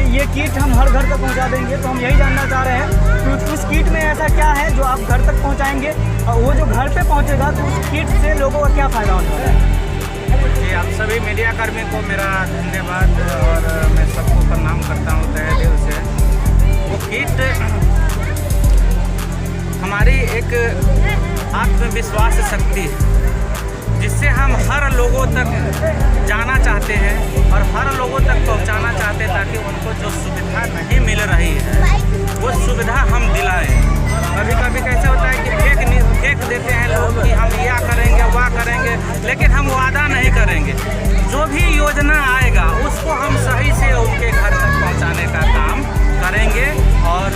ये किट हम हर घर तक पहुंचा देंगे। तो हम यही जानना चाह रहे हैं कि उस किट में ऐसा क्या है जो आप घर तक पहुंचाएंगे, और वो जो घर पे पहुंचेगा तो उस किट से लोगों का क्या फ़ायदा होने वाला है। जी, आप सभी मीडिया कर्मी को मेरा धन्यवाद और मैं सबको प्रणाम करता हूँ तहे दिल से। वो किट हमारी एक आत्मविश्वास शक्ति है जिससे हम हर लोगों तक जाना चाहते हैं और हर लोगों तक पहुंचाना चाहते हैं, ताकि उनको जो सुविधा नहीं मिल रही है वो सुविधा हम दिलाएं। कभी कभी कैसे होता है कि फेंक देते हैं लोग कि हम यह करेंगे वह करेंगे, लेकिन हम वादा नहीं करेंगे। जो भी योजना आएगा उसको हम सही से उनके घर तक पहुँचाने का काम करेंगे और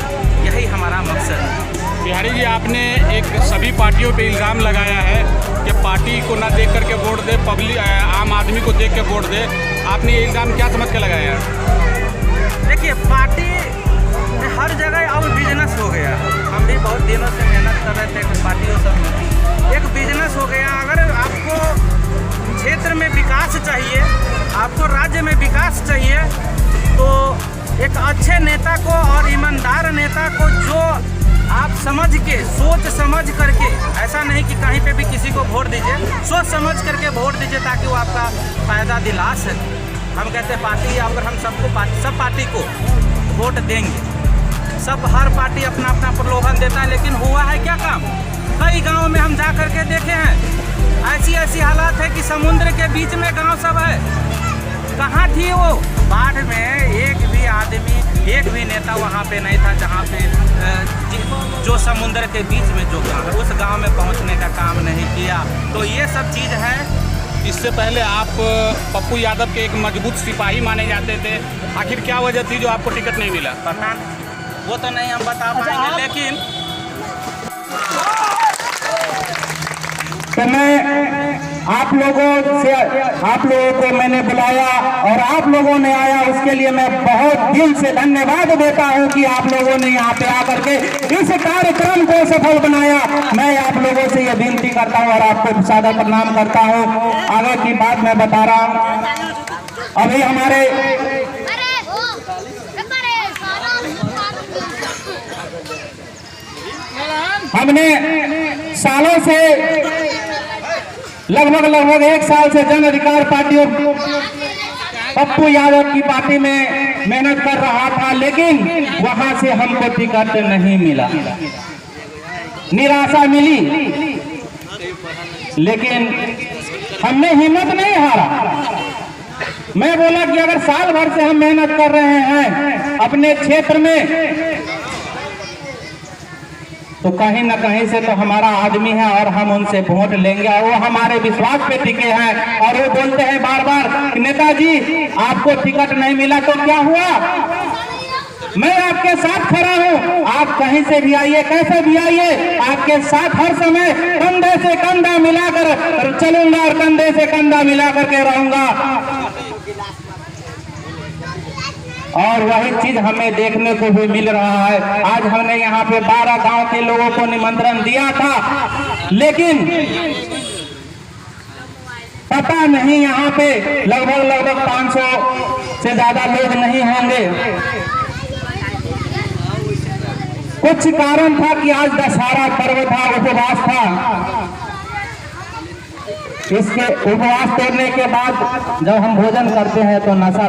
यही हमारा मकसद है। बिहारी जी, आपने एक सभी पार्टियों पे इल्ज़ाम लगाया है कि पार्टी को ना देख करके वोट दे, पब्लिक आम आदमी को देख के वोट दे। आपने ये इल्ज़ाम क्या समझ के लगाया? देखिए, पार्टी में हर जगह अब बिजनेस हो गया। हम भी बहुत दिनों से मेहनत कर रहे थे कि पार्टियों सब में एक बिजनेस हो गया। अगर आपको क्षेत्र में विकास चाहिए, आपको राज्य में विकास चाहिए, तो एक अच्छे नेता को और ईमानदार नेता को जो आप समझ के सोच समझ करके, ऐसा नहीं कि कहीं पे भी किसी को वोट दीजिए, सोच समझ करके वोट दीजिए ताकि वो आपका फ़ायदा दिला सके। हम कहते हैं पार्टी, अगर हम सब पार्टी को वोट देंगे, हर पार्टी अपना अपना प्रलोभन देता है, लेकिन हुआ है क्या काम? कई गाँव में हम जा करके देखे हैं, ऐसी हालात है कि समुद्र के बीच में गाँव सब है। कहाँ थी वो बाढ़ में? एक भी आदमी, एक भी नेता वहाँ पे नहीं था जहाँ पे जो समुद्र के बीच में जो गाँव है उस गाँव में पहुँचने का काम नहीं किया। तो ये सब चीज़ है। इससे पहले आप पप्पू यादव के एक मजबूत सिपाही माने जाते थे, आखिर क्या वजह थी जो आपको टिकट नहीं मिला? पता नहीं, वो तो नहीं हम बता पाएंगे, लेकिन तो मैं आप लोगों को मैंने बुलाया और आप लोगों ने आया, उसके लिए मैं बहुत दिल से धन्यवाद देता हूं कि आप लोगों ने यहाँ पे आकर के इस कार्यक्रम को सफल बनाया। मैं आप लोगों से ये विनती करता हूं और आपको सादा प्रणाम करता हूं। आगे की बात मैं बता रहा हूं। अभी हमारे हमने सालों से लगभग 1 साल से जन अधिकार पार्टी और पप्पू यादव की पार्टी में मेहनत कर रहा था, लेकिन वहां से हमको टिकट नहीं मिला, निराशा मिली। लेकिन हमने हिम्मत नहीं हारा। मैं बोला कि अगर साल भर से हम मेहनत कर रहे हैं अपने क्षेत्र में, तो कहीं ना कहीं से तो हमारा आदमी है और हम उनसे वोट लेंगे। और वो हमारे विश्वास पे टिके हैं और वो बोलते हैं बार बार, नेताजी आपको टिकट नहीं मिला तो क्या हुआ, मैं आपके साथ खड़ा हूँ, आप कहीं से भी आइए, कैसे भी आइए, आपके साथ हर समय कंधे से कंधा मिलाकर चलूंगा और कंधे से कंधा मिलाकर के रहूंगा। और वही चीज हमें देखने को भी मिल रहा है। आज हमने यहाँ पे 12 गांव के लोगों को निमंत्रण दिया था, लेकिन पता नहीं यहाँ पे लगभग 500 से ज्यादा लोग नहीं होंगे। कुछ कारण था कि आज दशहरा पर्व था, उपवास था। इसके उपवास तोड़ने के बाद जब हम भोजन करते हैं तो नशा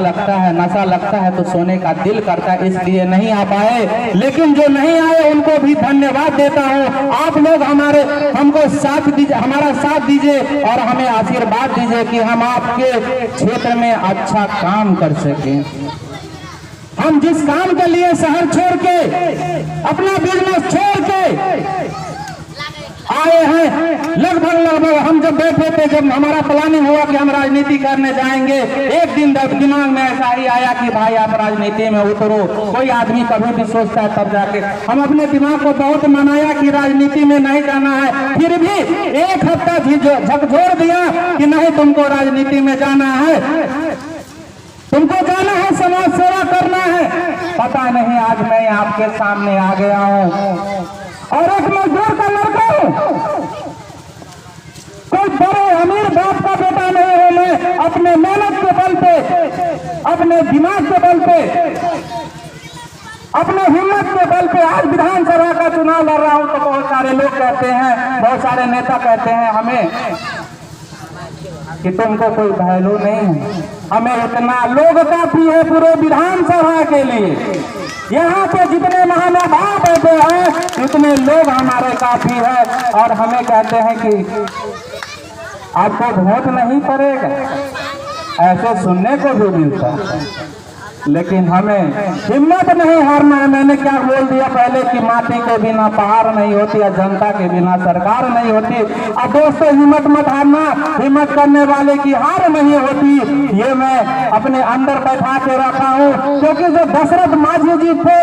लगता है तो सोने का दिल करता है, इसलिए नहीं आ पाए। लेकिन जो नहीं आए उनको भी धन्यवाद देता हूँ। आप लोग हमको साथ दीजिए, हमारा साथ दीजिए और हमें आशीर्वाद दीजिए कि हम आपके क्षेत्र में अच्छा काम कर सकें। हम जिस काम के लिए शहर छोड़ के, अपना बिजनेस छोड़ के आए हैं, लगभग हम जब बैठे थे, जब हमारा प्लानिंग हुआ कि हम राजनीति करने जाएंगे, एक दिन दिमाग में ऐसा ही आया कि भाई आप राजनीति में उतरो। कोई आदमी कभी भी सोचता है तब जाके। हम अपने दिमाग को बहुत मनाया कि राजनीति में नहीं जाना है, फिर भी 1 हफ्ता झकझोर दिया कि नहीं, तुमको राजनीति में जाना है, तुमको जाना है, समाज सेवा करना है। पता नहीं आज मैं आपके सामने आ गया हूँ और एक मजदूर का लड़का हूँ, कोई बड़े अमीर बाप का बेटा नहीं हूँ। मैं अपने मेहनत के बल पे अपने दिमाग के बल पे, अपने हिम्मत के बल पे आज विधानसभा का चुनाव लड़ रहा हूं, तो बहुत सारे लोग कहते हैं, बहुत सारे नेता कहते हैं हमें कि तुमको कोई वैल्यू नहीं है। हमें इतना लोग काफी है पूरे विधानसभा के लिए। यहाँ पे जितने महानुभाव बैठे हैं उतने लोग हमारे काफी है, और हमें कहते हैं कि आपको वोट नहीं पड़ेगा, ऐसे सुनने को भी मिलता है। लेकिन हमें हिम्मत नहीं हारना है। मैंने क्या बोल दिया पहले कि माटी के बिना पहाड़ नहीं होती या जनता के बिना सरकार नहीं होती। अब दोस्तों हिम्मत मत हारना, हिम्मत करने वाले की हार नहीं होती, ये मैं अपने अंदर बैठा के रखा हूँ। क्योंकि जो दशरथ मांझी जी थे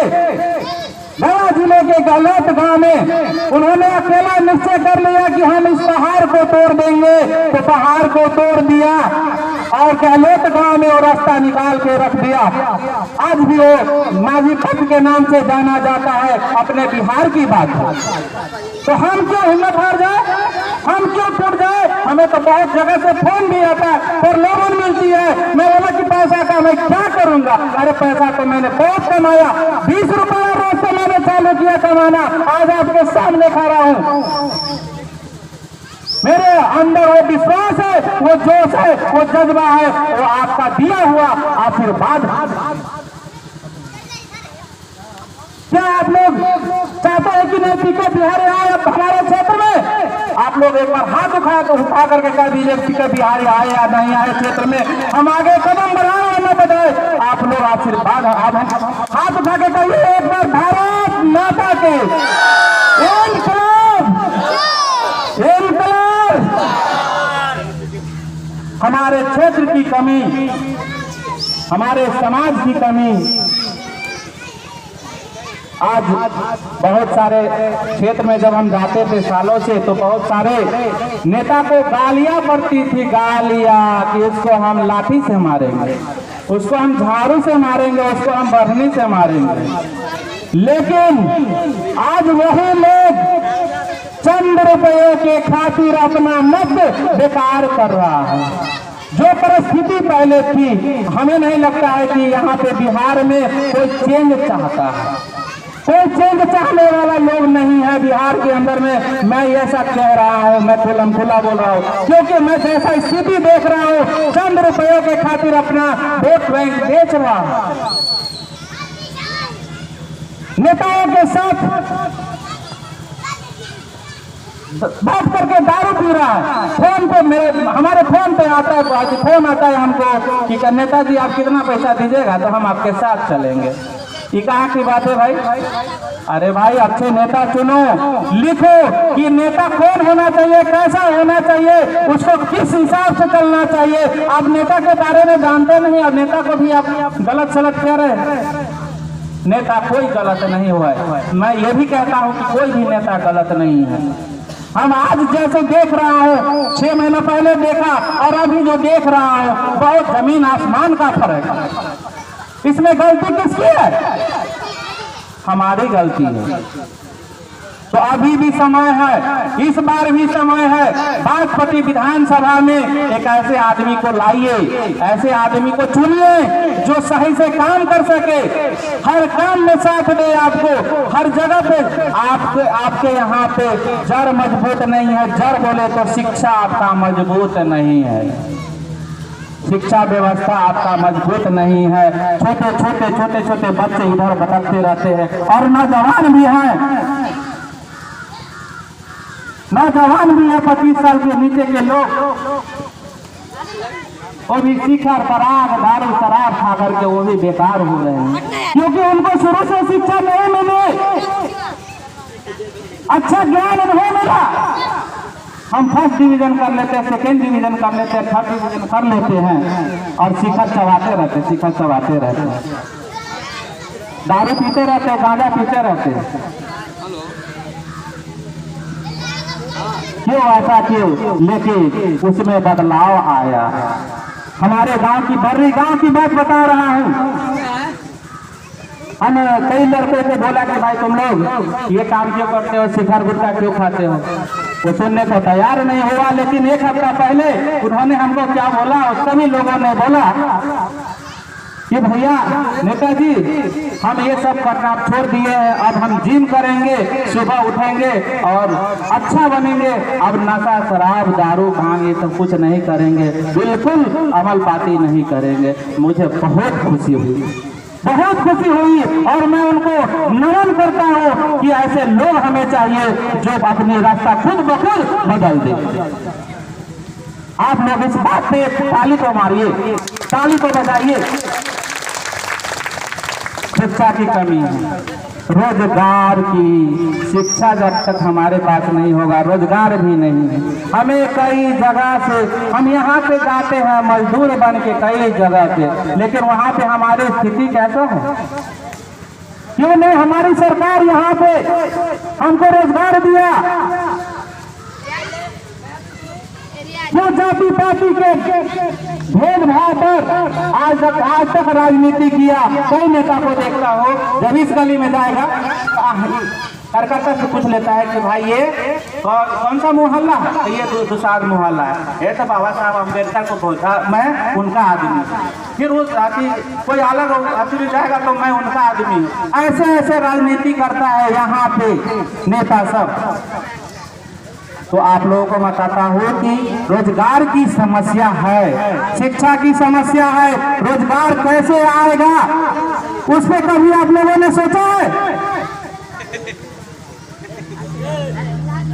गया जिले के गलत गांव में, उन्होंने अकेला निश्चय कर लिया कि हम इस पहाड़ को तोड़ देंगे, तो पहाड़ को तोड़ दिया और गहलोत गांव में वो रास्ता निकाल के रख दिया। आज भी वो मांझी पथ के नाम से जाना जाता है। अपने बिहार की बात है, तो हम क्यों हिम्मत हार जाए, हम क्यों टूट जाए। हमें तो बहुत जगह से फोन भी आता है और लोन मिलती है। मैं बोला कि पैसा का मैं क्या करूंगा। अरे पैसा तो मैंने बहुत कमाया, 20 रुपया रोज से मैंने चालू किया कमाना, आज आपके सामने खड़ा हूं। मेरे अंदर वो विश्वास है, वो जोश है, वो जज्बा है, वो आपका दिया हुआ आशीर्वाद। क्या आप लोग चाहते हैं कि नहीं पीके बिहारी आए हमारे क्षेत्र में? आप लोग एक बार हाथ उठा करके कह दीजिए पीके बिहारी आए या नहीं आए क्षेत्र में। हम आगे कदम बढ़ाए या न बढ़ाए, आप लोग आशीर्वाद हाथ उठा के कहिए एक बार भारत माता के इनकलाब, इनकलाब। हमारे क्षेत्र की कमी, हमारे समाज की कमी, आज बहुत सारे क्षेत्र में जब हम जाते थे सालों से, तो बहुत सारे नेता को गालियां पड़ती थी, गालियां कि उसको हम लाठी से मारेंगे, उसको हम झाड़ू से मारेंगे, उसको हम बढ़नी से मारेंगे। लेकिन आज वही लोग चंद रुपयों के खातिर अपना मत बेकार कर रहा है। जो परिस्थिति पहले थी, हमें नहीं लगता है कि यहाँ पे बिहार में कोई चेंज चाहता है। कोई चेंज चाहने वाला लोग नहीं है बिहार के अंदर में। मैं ऐसा कह रहा हूँ, मैं खुला बोल रहा हूँ, क्योंकि मैं जैसा स्थिति देख रहा हूँ, चंद रुपयों के खातिर अपना वोट बैंक बेच रहा हूँ। नेताओं के साथ बात करके दारू पी रहा है। फोन पे हमारे फोन पे आता है, फोन आता है हमको कि नेताजी आप कितना पैसा दीजिएगा तो हम आपके साथ चलेंगे। ये कहाँ की बात है भाई? अरे भाई अच्छे नेता चुनो, लिखो कि नेता कौन होना चाहिए, कैसा होना चाहिए, उसको किस हिसाब से चलना चाहिए। आप नेता के बारे में जानते नहीं और नेता को भी आप गलत सलत कह रहे हैं। नेता कोई गलत नहीं हुआ है। मैं ये भी कहता हूँ कि कोई भी नेता गलत नहीं है। हम आज जैसे देख रहा हूँ, 6 महीना पहले देखा और अभी जो देख रहा हूँ, बहुत जमीन आसमान का फर्क है। इसमें गलती किसकी है? हमारी गलती है। तो अभी भी समय है, इस बार भी समय है। बागपति विधानसभा में एक ऐसे आदमी को लाइए, ऐसे आदमी को चुनिए जो सही से काम कर सके, हर काम में साथ दे आपको, हर जगह पे आपके यहाँ पे जड़ मजबूत नहीं है। जड़ बोले तो शिक्षा आपका मजबूत नहीं है, शिक्षा व्यवस्था आपका मजबूत नहीं है। छोटे छोटे बच्चे इधर भटकते रहते हैं और नौजवान भी हैं, नौजवान भी है 25 साल के नीचे के लोग, वो भी शिखर पराग दारू शराब खा करके वो भी बेकार हो रहे हैं, क्योंकि उनको शुरू से शिक्षा नहीं मिली, अच्छा ज्ञान नहीं मिला। हम फर्स्ट डिवीजन कर लेते हैं, सेकेंड डिवीजन कर लेते हैं, थर्ड डिवीजन कर लेते हैं और शिखर चबाते रहते, शिखर चबाते रहते हैं, दारू पीते रहते, गांजा पीते रहते। क्यों ऐसा क्यों? लेकिन उसमें बदलाव आया। हमारे गांव की बर्री गांव की बात बता रहा हूँ। हम कई लड़कों को बोला कि भाई तुम लोग ये काम क्यों करते हो, शिखर गुटखा क्यों खाते हो? वो सुनने को तैयार नहीं हुआ। लेकिन एक हफ्ता पहले उन्होंने हमको क्या बोला, सभी लोगों ने बोला कि भैया नेताजी हम ये सब करना छोड़ दिए हैं, अब हम जिम करेंगे, सुबह उठेंगे और अच्छा बनेंगे, अब नशा शराब दारू भांग ये सब कुछ नहीं करेंगे, बिल्कुल अमल पाती नहीं करेंगे। मुझे बहुत खुशी हुई, बहुत खुशी हुई और मैं उनको नमन करता हूँ कि ऐसे लोग हमें चाहिए जो अपनी रास्ता खुद ब खुद बदल दे। आप लोग इस बात पे ताली को मारिए, ताली को बजाइए। शिक्षा की कमी है, रोजगार की, शिक्षा जब तक हमारे पास नहीं होगा रोजगार भी नहीं है। हमें कई जगह से हम यहाँ पे जाते हैं मजदूर बन के कई जगह पे, लेकिन वहाँ पे हमारी स्थिति कैसा है? क्यों नहीं हमारी सरकार यहाँ पे हमको रोजगार दिया? क्यों जाति पाति के भेदभाव पर आज तक राजनीति किया? कोई नेता को देखता हो जब इस गली में जाएगा कार्यकर्ता से पूछ लेता है कि भाई ये कौन सा मोहल्ला है? तो ये दुसाद मोहल्ला है, ये तो बाबा साहब अम्बेडकर को पहुंचा, मैं उनका आदमी। फिर वो जाति कोई अलग आदमी जाएगा तो मैं उनका आदमी। ऐसे ऐसे राजनीति करता है यहाँ पे नेता सब। तो आप लोगों को बताता हूँ कि रोजगार की समस्या है, शिक्षा की समस्या है, रोजगार कैसे आएगा उस पर कभी आप लोगों ने सोचा है?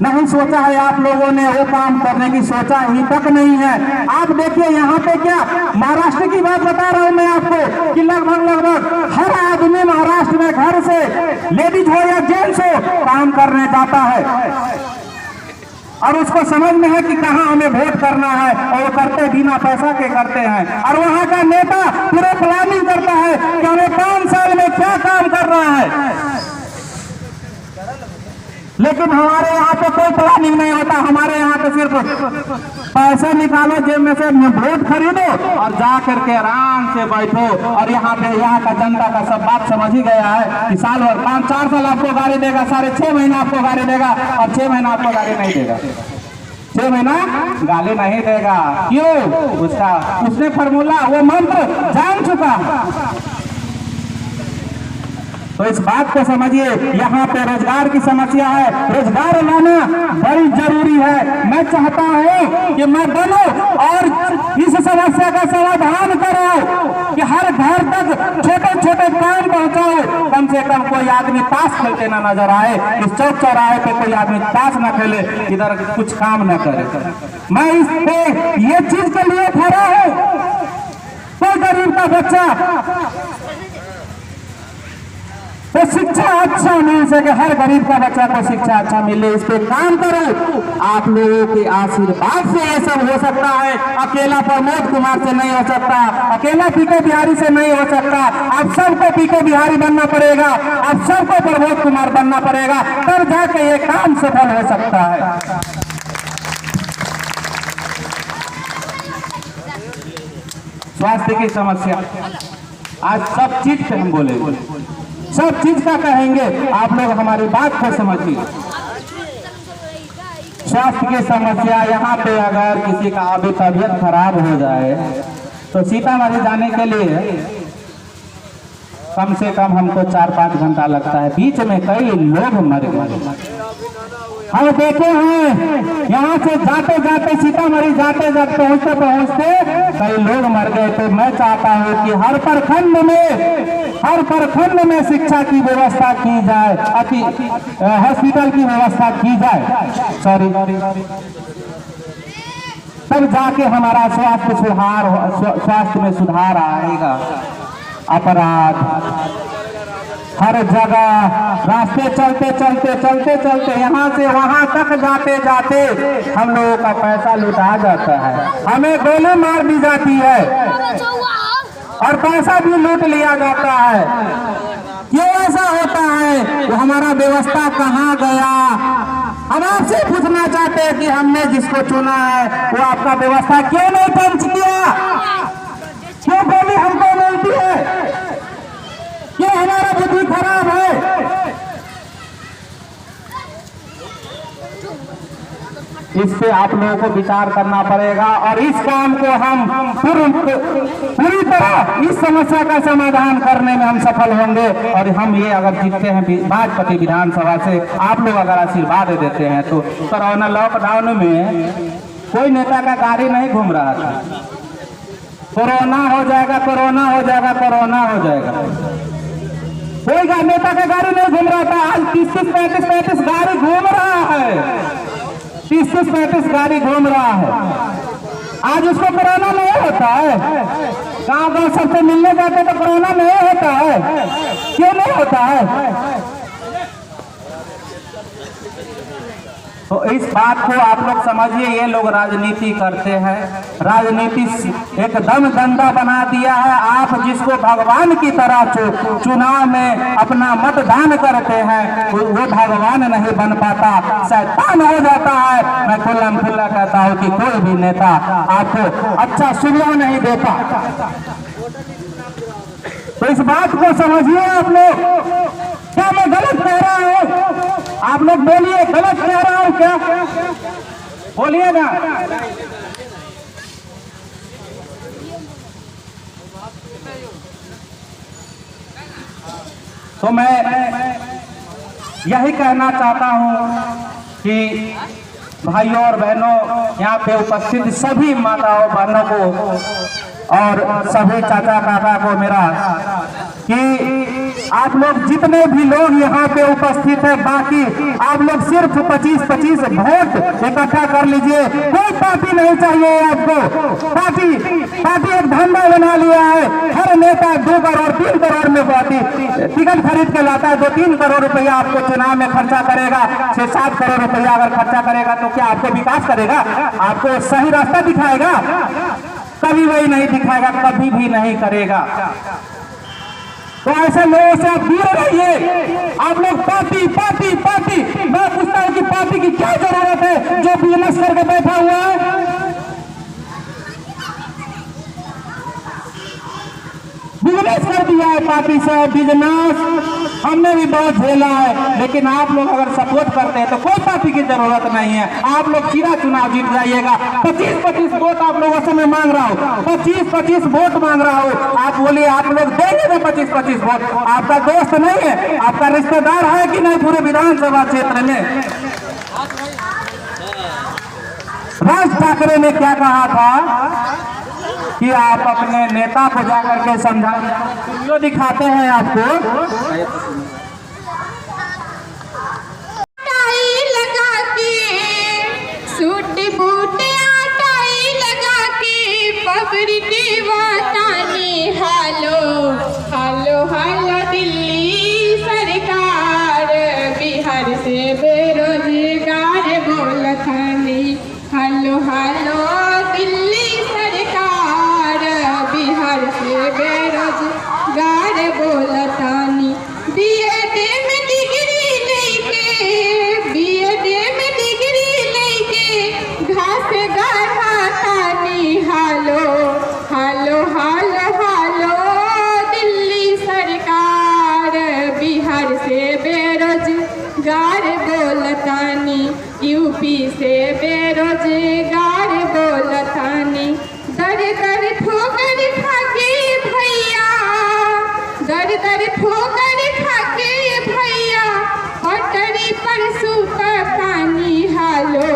नहीं सोचा है आप लोगों ने, वो काम करने की सोचा ही तक नहीं है। आप देखिए यहाँ पे क्या, महाराष्ट्र की बात बता रहा हूँ मैं आपको कि लगभग हर आदमी महाराष्ट्र में घर से लेडीज हो या जेंट्स हो काम करने जाता है और उसको समझ में है कि कहाँ हमें वोट करना है, और वो करते बिना पैसा के करते हैं। और वहाँ का नेता पूरे प्लानिंग करता है कि हमें 5 साल में क्या काम कर रहा है, लेकिन हमारे यहाँ पे कोई प्लानिंग नहीं होता। हमारे यहाँ पे सिर्फ पैसा निकालो जेब में से, वोट खरीदो और जा करके आराम से बैठो। और यहाँ का जनता का सब बात समझ ही गया है कि साल भर 5-4 साल आपको गाड़ी देगा, 6.5 महीना आपको गाड़ी देगा और 6 महीना आपको गाड़ी नहीं देगा, 6 महीना गाली नहीं देगा। क्यों? उसने फॉर्मूला, वो मंत्र जान चुका है। तो इस बात को समझिए, यहाँ पे रोजगार की समस्या है, रोजगार लाना बड़ी जरूरी है। मैं चाहता हूँ कि मैं बनूं और इस समस्या का समाधान करूं कि हर घर तक छोटे छोटे काम पहुंचाओ। कम से कम कोई आदमी ताश खेलते ना नजर आए, इस चौक चौराहे पे कोई आदमी ताश ना खेले, इधर कुछ काम ना करे। मैं इस पे ये चीज के लिए खड़ा हूँ। कोई गरीब का बच्चा तो शिक्षा अच्छा मिल सके, हर गरीब का बच्चा को शिक्षा अच्छा मिले, इस पे काम करो। आप लोगों के आशीर्वाद से ये सब हो सकता है। अकेला प्रमोद कुमार से नहीं हो सकता, अकेला पीके बिहारी से नहीं हो सकता। आप सबको पीके बिहारी बनना पड़ेगा, आप सबको प्रमोद कुमार बनना पड़ेगा, तब जाके ये काम सफल हो सकता है। स्वास्थ्य की समस्या, आज सब चीज पे हम बोलेंगे, सब चीज का कहेंगे। आप लोग हमारी बात को समझिए। स्वास्थ्य की समस्या, यहाँ पे अगर किसी का अभी तबीयत खराब हो जाए तो सीतामढ़ी जाने के लिए कम से कम हमको 4-5 घंटा लगता है। बीच में कई लोग मर गए, हम देखे हैं। यहाँ से जाते जाते सीतामढ़ी जाते जाते पहुँचते कई लोग मर गए। तो मैं चाहता हूँ कि हर प्रखंड में शिक्षा की व्यवस्था की जाए, हॉस्पिटल की व्यवस्था की जाए, तब जाके हमारा स्वास्थ्य में सुधार आएगा। अपराध हर जगह, रास्ते चलते यहाँ से वहाँ तक जाते जाते हम लोगों का पैसा लुटा जाता है, हमें गोली मार दी जाती है और पैसा भी लूट लिया जाता है। क्यों ऐसा होता है? तो हमारा व्यवस्था कहाँ गया? हम आपसे पूछना चाहते हैं कि हमने जिसको चुना है वो आपका व्यवस्था क्यों नहीं पंच किया? क्यों गोली हमको मिलती है? क्यों हमारा बुद्धि खराब है? इस पे आप लोगों को विचार करना पड़ेगा और इस काम को हम पूरी तरह इस समस्या का समाधान करने में हम सफल होंगे। और हम ये अगर जीतते हैं बाजपट्टी विधानसभा से, आप लोग अगर आशीर्वाद देते हैं तो कोरोना लॉकडाउन में कोई नेता का गाड़ी नहीं घूम रहा था। कोरोना हो जाएगा, कोरोना हो जाएगा, कोरोना हो जाएगा, कोई नेता का गाड़ी नहीं घूम रहा था। आज 30-35 गाड़ी घूम रहा है, 30-35 गाड़ी घूम रहा है। आज उसको कोरोना नहीं होता है। गाँव सबसे मिलने जाते तो कोरोना नहीं होता है, क्यों नहीं होता है? तो इस बात को आप लोग समझिए, ये लोग राजनीति करते हैं, राजनीति एकदम गंदा बना दिया है। आप जिसको भगवान की तरह चुनाव में अपना मतदान करते हैं वो भगवान नहीं बन पाता, शैतान हो जाता है। मैं खुल्ला कहता हूँ कि कोई भी नेता आपको अच्छा सुविधा नहीं देता। तो इस बात को समझिए आप लोग। क्या मैं गलत कह रहा हूँ? आप लोग बोलिए, गलत कह रहा हूँ क्या? बोलिए ना। तो मैं यही कहना चाहता हूँ कि भाइयों और बहनों, यहाँ पे उपस्थित सभी माताओं बहनों को और सभी चाचा काका को मेरा कि आप लोग जितने भी लोग यहाँ पे उपस्थित है, बाकी आप लोग सिर्फ 25-25 वोट इकट्ठा कर लीजिए। कोई पार्टी नहीं चाहिए आपको। पार्टी एक धंधा बना लिया है। हर नेता 2 करोड़ 3 करोड़ में पार्टी टिकट खरीद के लाता है। 2-3 करोड़ रुपया आपको चुनाव में खर्चा करेगा, 6-7 करोड़ रुपया अगर खर्चा करेगा तो क्या आपको विकास करेगा? आपको सही रास्ता दिखाएगा? कभी वही नहीं दिखाएगा, कभी भी नहीं करेगा। तो ऐसे लोगों से आप दूर रहिए। आप लोग पार्टी मैं पूछता हूँ कि पार्टी की क्या जरूरत है जो बिजनेस करके बैठा हुआ है? बिजनेस कर दिया है पार्टी से, बिजनेस हमने भी बहुत झेला है। लेकिन आप लोग अगर सपोर्ट करते हैं तो कोई पार्टी की जरूरत नहीं है। आप लोग सीधा चुनाव जीत जाइएगा। 25-25 वोट आप लोगों से मैं मांग रहा हूँ, 25-25 वोट मांग रहा हूँ। आप बोलिए, आप लोग देंगे ना 25-25 वोट? आपका दोस्त नहीं है, आपका रिश्तेदार है कि नहीं पूरे विधानसभा क्षेत्र में? राज ठाकरे ने क्या कहा था कि आप अपने नेता को जाकर के समझाइए। वीडियो दिखाते हैं आपको। टाई लगा के सूट बूट टाई लगा के पगड़ी के वातानी हालो हालो हालो दिल्ली सरकार बिहार से बेरोजगार बोलथानी हालो हालो दिल्ली बेरोजगार बोलतानी। बीएड में डिग्री लेके घास गाढ़ातानी हालो हालो हालो हालो दिल्ली सरकार बिहार से बेरोजगार बोलतानी। यूपी से बेरोजगार बोलतानी। दर दर ठोकर खाके भैया, दर दर ठोकर खाके भैया पटरी पर सुततानी हालो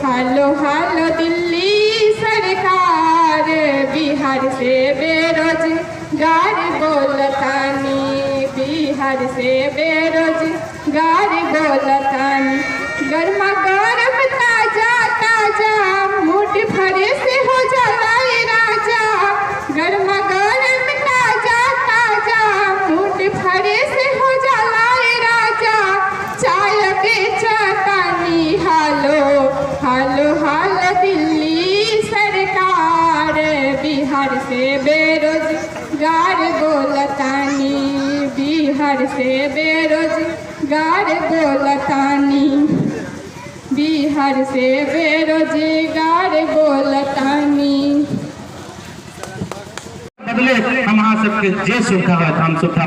हालो हालो दिल्ली सरकार बिहार से बेरोजगार बोलतानी। बिहार से बेरोजगार बोलतानी। गर्मा गर्म ताजा ताजा मुठ भरे से हो जाला राजा। गर्मा गर्म ताजा ताजा मुठ भरे से हो जाला राजा। चाय बेचतानी हालो हालो हालो दिल्ली सरकार बिहार से बेरोजगार बोलतानी। बिहार से बेरोजगार बोलतानी। बिहार से बेरोजगार बोलतानी। बदले हम अहाँ सबके जे सुविधा है हम सुविधा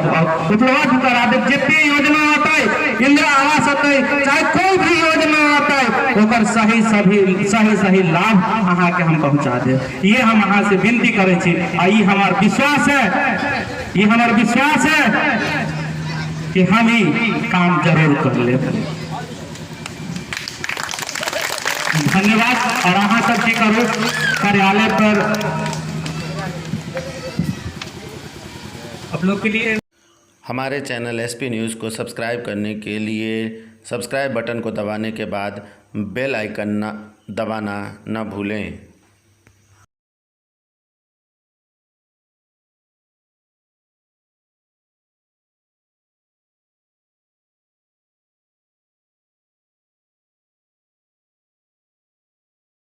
उपलब्ध करा दे। जितनी योजना आता है, इंदिरा आवास आता है, चाहे कोई भी योजना आता है, ओकर सही लाभ अहाँ के हम पहुँचा दे। ये हम अहाँ से विनती करे छी। ई हमार विश्वास है, ये हमार विश्वास है कि हम ही काम जरूर कर ले। धन्यवाद। और अहाँ सब की करू कार्यालय पर आप लोग के लिए हमारे चैनल एसपी न्यूज़ को सब्सक्राइब करने के लिए सब्सक्राइब बटन को दबाने के बाद बेल आइकन दबाना न भूलें।